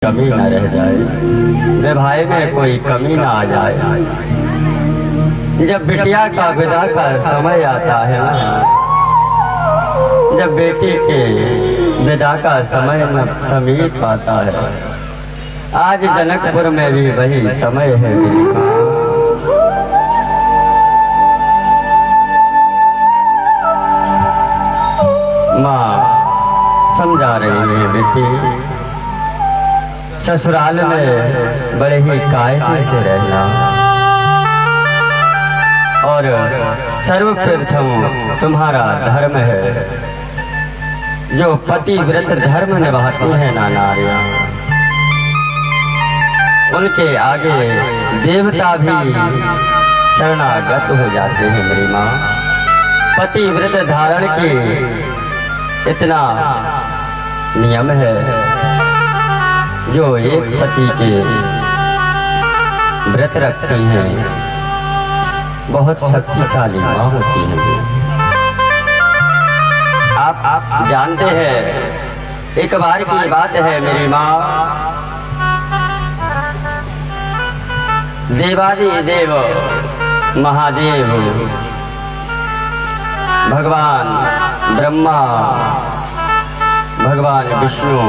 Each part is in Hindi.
कमी न रह जाए, विवाह में कोई कमी ना आ जाए। जब बिटिया का विदा का समय आता है ना, जब बेटी के विदा का समय न समीप आता है, आज जनकपुर में भी वही समय है। माँ समझा रही है, बेटी ससुराल में बड़े ही कायदे से रहना और सर्वप्रथम तुम्हारा धर्म है। जो पतिव्रत धर्म निभाती है ना नारियां, उनके आगे देवता भी शरणागत हो जाते हैं। मेरी माँ, पतिव्रत धारण के इतना नियम है, जो एक पति के व्रत रखती हैं, बहुत शक्तिशाली माँ होती है। आप जानते हैं, एक बार की बात है मेरी माँ, देवादि देव महादेव भगवान ब्रह्मा, भगवान विष्णु,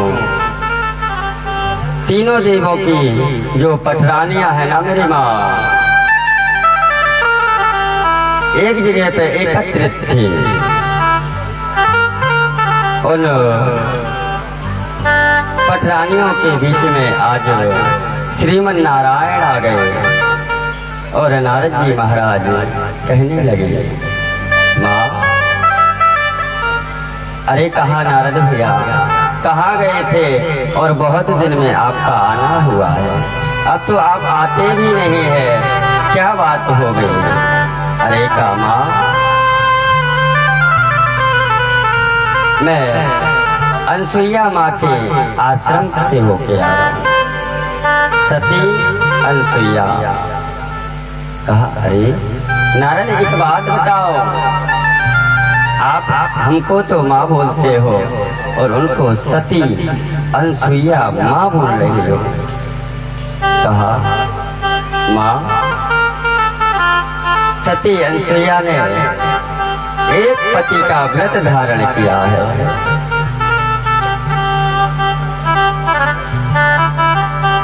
तीनों देवों की जो पटरानियां हैं ना मेरी माँ, एक जगह पे एकत्रित थी। उन पटरानियों के बीच में आज श्रीमन नारायण आ गए और नारद जी महाराज कहने लगे, माँ अरे कहाँ नारद भैया, कहाँ गए थे और बहुत दिन में आपका आना हुआ है, अब तो आप आते भी नहीं है, क्या बात हो गई? अरे का माँ, मैं अनसुईया माँ के आश्रम से होके आ रहा हूँ, सती अनसुईया। कहा अरे नारद एक बात बताओ, आप हमको तो माँ बोलते हो और उनको सती अनसुईया माँ बोल रही हो। कहा माँ, सती अनसुईया ने एक पति का व्रत धारण किया है।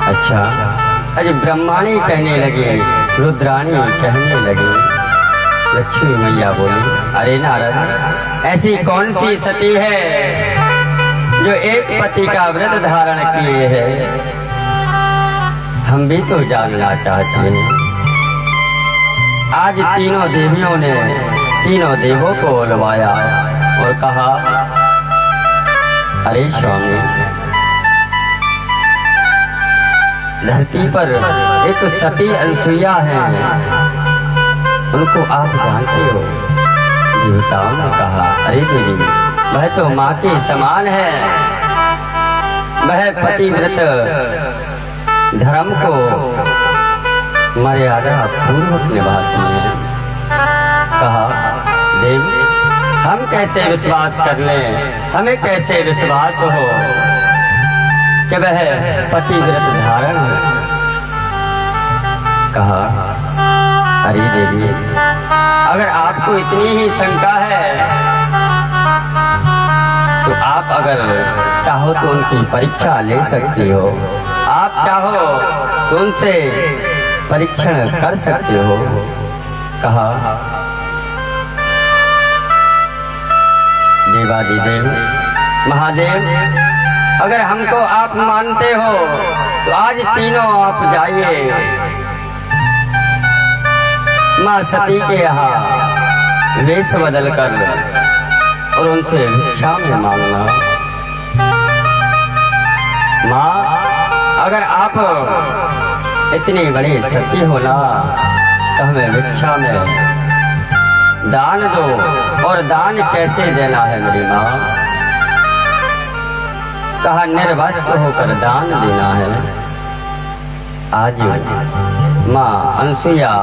अच्छा, अज ब्रह्माणी कहने लगी, रुद्राणी कहने लगी, लक्ष्मी मैया बोली, अरे नारद ऐसी कौन सी सती है जो एक पति का व्रत धारण किए है? हम भी तो जानना चाहते हैं। आज तीनों देवियों ने तीनों देवों को बुलवाया और कहा, अरे स्वामी, धरती पर एक सती अनसुईया है, उनको आप जानते हो? देवताओं ने कहा, अरे देवी, वह तो माँ के समान है, वह पतिव्रत धर्म को मर्यादा पूर्वक निभाती है। कहा, देवी हम कैसे विश्वास कर लें, हमें कैसे विश्वास हो कि वह पतिव्रत धारण है? कहा, अरे देवी, अगर आपको इतनी ही शंका है तो आप अगर चाहो तो उनकी परीक्षा ले सकती हो, आप चाहो तो उनसे परीक्षण कर सकते हो। कहा, देवादिदेव महादेव, अगर हमको आप मानते हो तो आज तीनों आप जाइए माँ सती के यहाँ वेश बदल कर और उनसे भिक्षा में मांगना। माँ अगर आप इतनी बड़ी सती हो ना, तो हमें भिक्षा में दान दो। और दान कैसे देना है मेरी माँ? कहा, निर्वस्त्र होकर दान देना है। आज माँ अनसुईया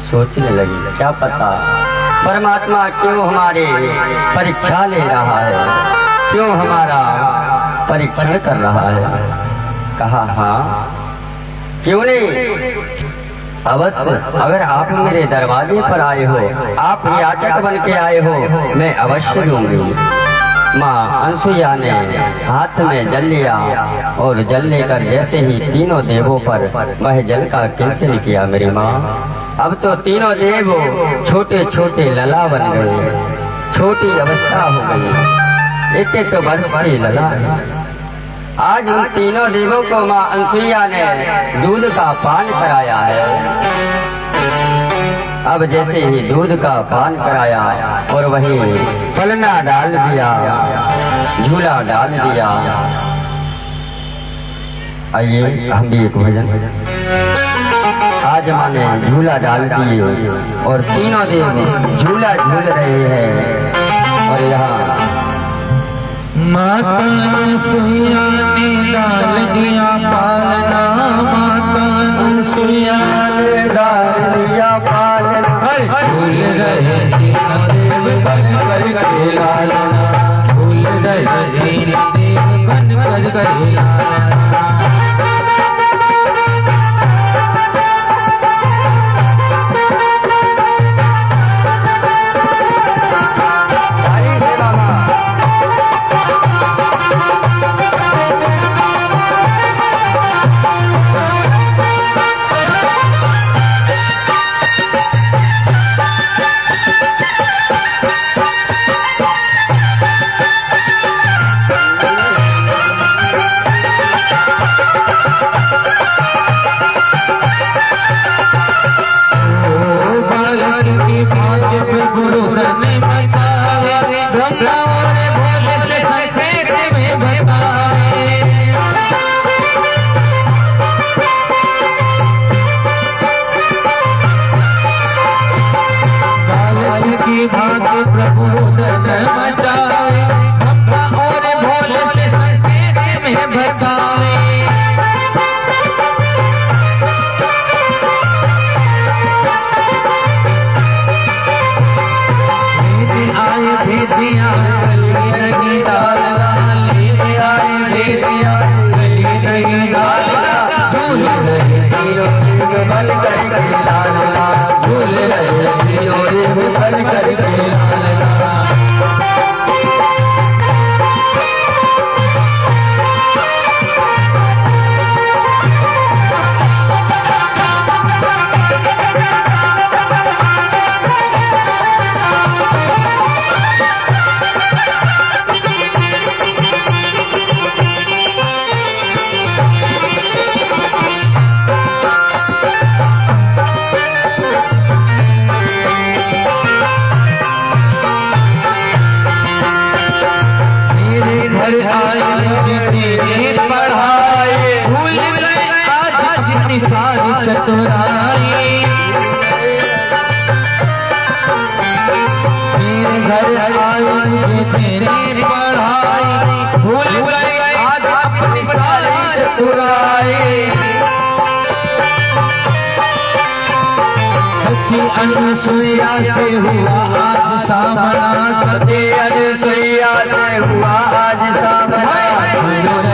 सोचने लगी, क्या पता परमात्मा क्यों हमारी परीक्षा ले रहा है, क्यों हमारा परीक्षण कर रहा है। कहा हाँ क्यों नहीं, अवश्य अगर आप मेरे दरवाजे पर आए हो, आप याचक बन के आए हो, मैं अवश्य दूंगी। माँ अनसुईया ने हाथ में जल लिया और जल लेकर जैसे ही तीनों देवों पर वह जल का किंचन किया मेरी माँ, अब तो तीनों देव छोटे छोटे लला बन गए, छोटी अवस्था हो गई, एक एक वर्ष की लला है। आज उन तीनों देवों को माँ अनसुईया ने दूध का पान कराया है। अब जैसे ही दूध का पान कराया और वही पलना डाल दिया, झूला डाल दिया। आइए हम भी एक भजन, आज माँ ने झूला डाल दिए और तीनों देव झूला झूल रहे हैं। और यहाँ माता अनसुईया ने डाल दिया पालना, माता अनसुईया ने डाल दिया पालना, झूल रहे तीनों देव बन कर के लालना, झूल रहे तीनों देव बन कर के लालना। चतुराई मेरे घर आई तेरी पढ़ाई, भूल गए आज अपनी सारी चतुराई। सखी अनसुईया से हुआ आज सामना, सखी अनसुईया से हुआ आज सामना।